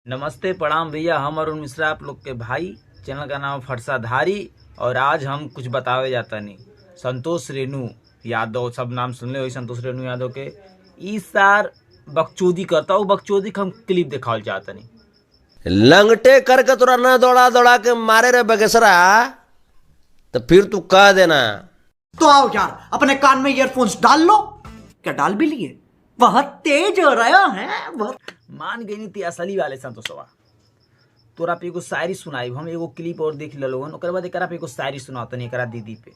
नमस्ते प्रणाम भैया, हम अरुण मिश्रा आप लोग के भाई। चैनल का नाम फरसाधारी और आज हम कुछ बतावे जाता नहीं। संतोष रेणु यादव, सब नाम सुन ले हो संतोष रेणु यादव के। इस सार बकचोदी करता हूँ, बकचोदी का हम क्लिप दिखावल चाहता नहीं। लंगटे करके तोरा न दौड़ा दौड़ा के मारे रे बगेसरा, तो फिर तू कह देना। तो आओ यार, अपने कान में ईयरफोन्स डाल लो। क्या डाल भी लिए? बहुत तेज हो रहा है। बहुत मान गई नहीं थी असली वाले संतोषवा। तोरा पे एगो शायरी सुनाई, हम एगो क्लिप और देख लोगन, ओकर बाद एकरा पे एगो शायरी सुनाता नहीं एकरा दीदी पे।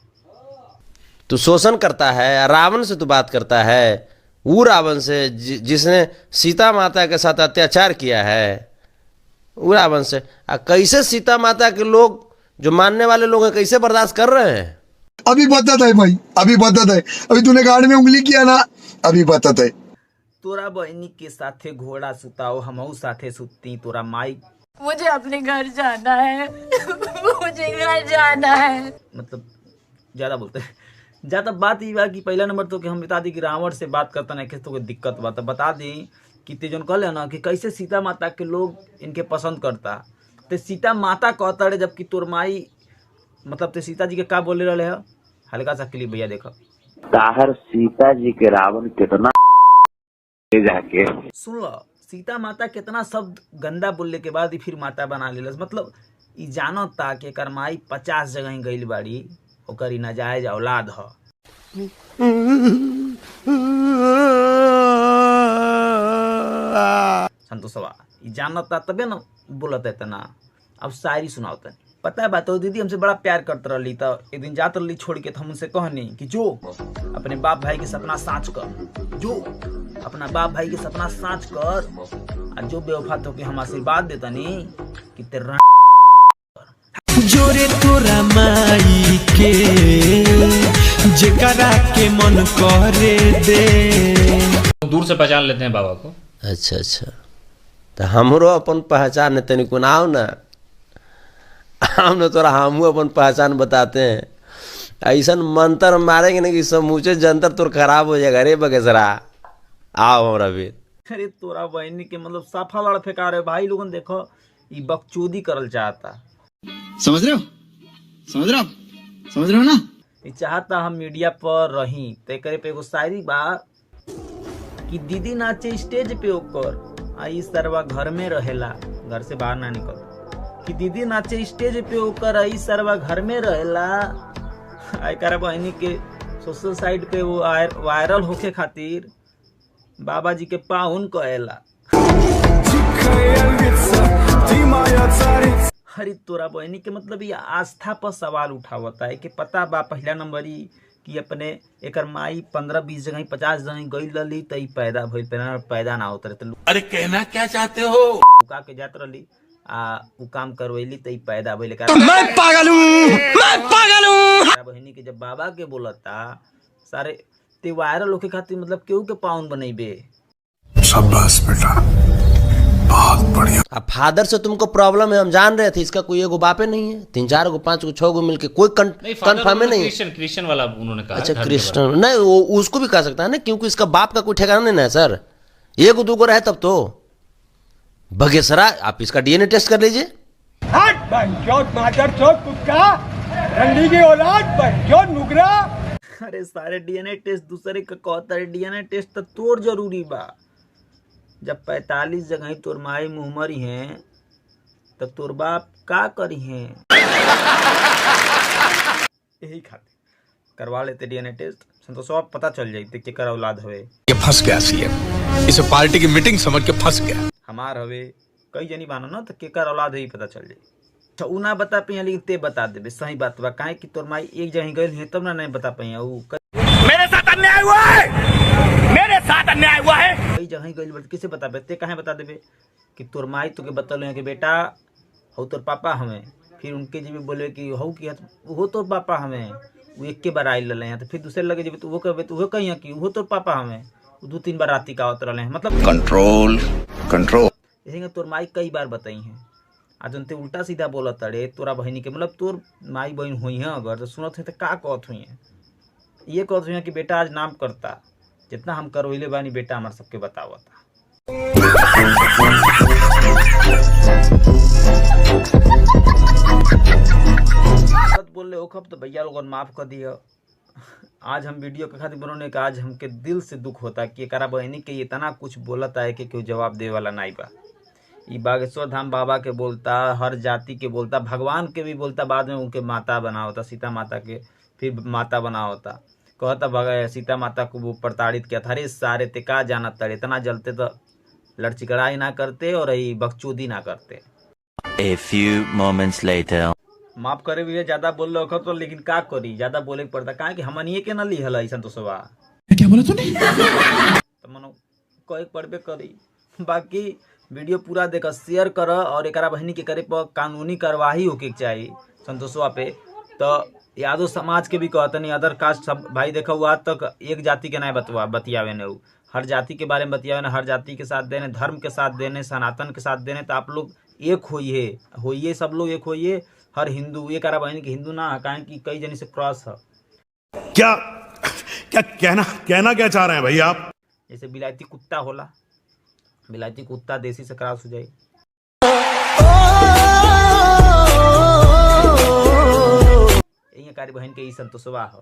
तू शोषण करता है, रावण से तू बात करता है, वो रावण से जिसने सीता माता के साथ अत्याचार किया है, वो रावण से। कैसे सीता माता के लोग जो मानने वाले लोग हैं कैसे बर्दाश्त कर रहे हैं? अभी बता है भाई, अभी बता है। अभी तूने गाड़ में उंगली किया ना, अभी बता है। तोरा बहनी के साथे घोड़ा सुताओ, हमहू साथे सुतती। तोरा माई मुझे अपने घर जाना है मुझे घर जाना है। मतलब ज्यादा बोलते हैं। ज्यादा बात ये बा कि पहला नंबर तो कि हम बता दी कि रावण से बात करता ना किस तो कोई दिक्कत बा, तो बता दी कि तेजन कह लेना कि कैसे सीता माता के लोग इनके पसंद करता। ते सीता माता कहता रहे, जबकि तोर माई मतलब ते सीता जी के का बोले रहे है। हल्का सा क्लिप भैया देखो। ताहर सीता जी के रावण कितना जाके सुन लो, सीता माता कितना शब्द गंदा बोलने के बाद ही फिर माता बना ले। मतलब ई जानत ता कि एकर माई 50 जगह ही गइल बाड़ी, ओकर ई नाजायज औलाद ह। संतोषवा ई जानत ता तबे न बोलत है तना। अब शायरी सुनावत। पता है बात, दीदी हमसे बड़ा प्यार करते रही। तो एक दिन जात रही छोड़ के, तो हम उनसे कहनी कि जो अपने बाप भाई के सपना साँच कर, जो अपना बाप भाई के सपना साँच कर, और जो बेवफा तो कि हम आशीर्वाद देता नहीं कि तेरा जोरे तोरा माई के जेकरा के मन करे दे। दूर से पहचान लेते हैं बाबा को। अच्छा अच्छा, तो हमरो अपन पहचान तनी को आओ ना, हमने तोरा हमू अपन पहचान बताते हैं। ऐसा मंत्र मारेंगे ना कि समूचे जंतर तोर खराब हो जाएगा रे बगेसरा। आओ हमारा भी। अरे तोरा बहनी के मतलब साफा लड़ फेंका रहे भाई लोगन। देखो ये बकचोदी करल चाहता। समझ रहे हो? समझ रहे हो? समझ रहे हो ना? ये चाहता हम मीडिया पर रही। ते करे पे एगो शायरी बा कि दीदी नाचे स्टेज पे ओकर, आई सरवा घर में रहेला, घर से बाहर ना निकल। कि दीदी नाचे स्टेज पे ओकर, आई सरवा घर में रहेला। आयकर बहनी के सोशल साइट पे वो वायरल होके खातिर बाबा जी के पाहुन कहेला। हरी तोरा बहनी के मतलब ये आस्था पर सवाल उठावता है कि पता बा पहला नंबर ही कि अपने एकर माई 15-20 जगह 50 जगह गई रही तई पैदा भइल, पैदा ना होता रहे। अरे कहना क्या चाहते हो? का के जात रही उ काम करवैली तई पैदा भइल। मैं पागल हूँ, मैं पागल हूँ। बहनी के जब बाबा के बोलता सारे ते वायरल होके खातिर मतलब केहू के पाउन बनैबे। शाबाश बेटा, बहुत बढ़िया। अब फादर से तुमको प्रॉब्लम है, हम जान रहे थे। इसका कोई एगो बापे नहीं है, 3-4 गो 5 गो 6 गो मिलके कोई कंफर्म नहीं। क्रिश्चियन वाला उन्होंने कहा। अच्छा क्रिश्चियन नहीं, वो उसको भी कह सकता है ना, क्योंकि इसका बाप का कोई ठिकाना नहीं है सर। 1 2 गो रहे तब तो बगेसरा। आप इसका डीएनए टेस्ट कर लीजिए। अरे सारे डीएनए टेस्ट दूसरे का कहता है। डीएनए टेस्ट तो तोर जरूरी बा। जब 45 जगह तोर माई मुँह मरी हैं तो तोर बाप का करी हैं। यही खातिर करवा लेते डीएनए टेस्ट। संतोष आप पता चल जाते कि कर औलाद हवे। ये फंस गया सीएम, इसे पार्टी की मीटिंग समझ के फंस गया। हमार हवे कई जनी बानो ना, तो केकर औलाद है पता चल जाए। तो उ ना बता पाई, लेकिन ते बता देबे। सही बात बा, काहे कि तोर माई एक जगह गइल है तब ना नहीं बता पाई। मेरे साथ अन्याय हुआ है, मेरे साथ अन्याय हुआ है। कई जगह गइल बा, किसे बता बे? ते काहे बता देबे कि तोर माई तुके बतल है कि बेटा हो तोर पापा हमें। फिर उनके जी बोले कि हो कि वो तोर पापा हमें। वो एक के बार आइल रहे हैं, तो फिर दूसरे लगे जब तो वो कहबे तो वो कहिए कि वो तोर पापा हमें। 2-3 बार राती का आवत रहे हैं। मतलब कंट्रोल कंट्रोल। जैसे तोर माई कई बार बताई हैं। आज उनते उल्टा सीधा बोलत अरे तोरा बहनी के मतलब तोर माई बहन हुई है अगर तो सुनत है तो का कहत हुई है। ये कहत हुई है कि बेटा आज नाम करता, जितना हम करवैले बानी बेटा हमार सबके बतावता। देखब तो भैया लोगन माफ़ कर दिया। आज हम वीडियो के खातिर बनोने का आज हमके दिल से दुख होता कि एकरा बहनी के इतना कुछ बोलता है कि कोई जवाब दे वाला नहीं बा। ई बागेश्वर धाम बाबा के बोलता, हर जाति के बोलता, भगवान के भी बोलता, बाद में उनके माता बना होता, सीता माता के फिर माता बना होता, कहता सीता माता को वो प्रताड़ित किया था। अरे सारे ते का जाना तड़े, इतना जलते तो लड़चिकड़ाई ना करते और यही बकचोदी ना करते। A few moments later. माफ करे भी ज्यादा बोल रहे हो तो, लेकिन का करी, ज्यादा बोले के पड़ता कहा कि हमनिए के न ली हल ऐसा तो सवा क्या बोला तूने? तो मनो कहे पड़बे करी। बाकी वीडियो पूरा देख, शेयर कर और एक बहनी के करे पर कानूनी कार्रवाई होके चाहिए संतोषवा पे। तो यादव समाज के भी कहते नहीं, अदर कास्ट सब भाई देखो हुआ तक एक जाति के नहीं बतियावे ने, हर जाति के बारे में बतियावे ने, हर जाति के साथ देने, धर्म के साथ देने, सनातन के साथ देने। तो आप लोग एक होइए सब लोग एक होइए। हर हिंदू ये करा बहन की हिंदू ना कहें कि कई जनी से क्रॉस है। क्या क्या कहना क्या चाह रहे हैं भाई आप? जैसे बिलायती कुत्ता होला, बिलायती कुत्ता देसी से क्रॉस हो जाए। यही कारी बहन के ई संतोषवा हो।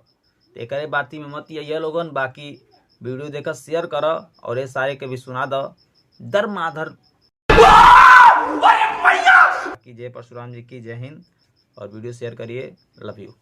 तो एक बाती में मत ये लोगन। बाकी वीडियो देखकर शेयर करो और ये सारे के भी सुना दो। दर माधर की जय, परशुराम जी की जय हिंद। और वीडियो शेयर करिए। Love you.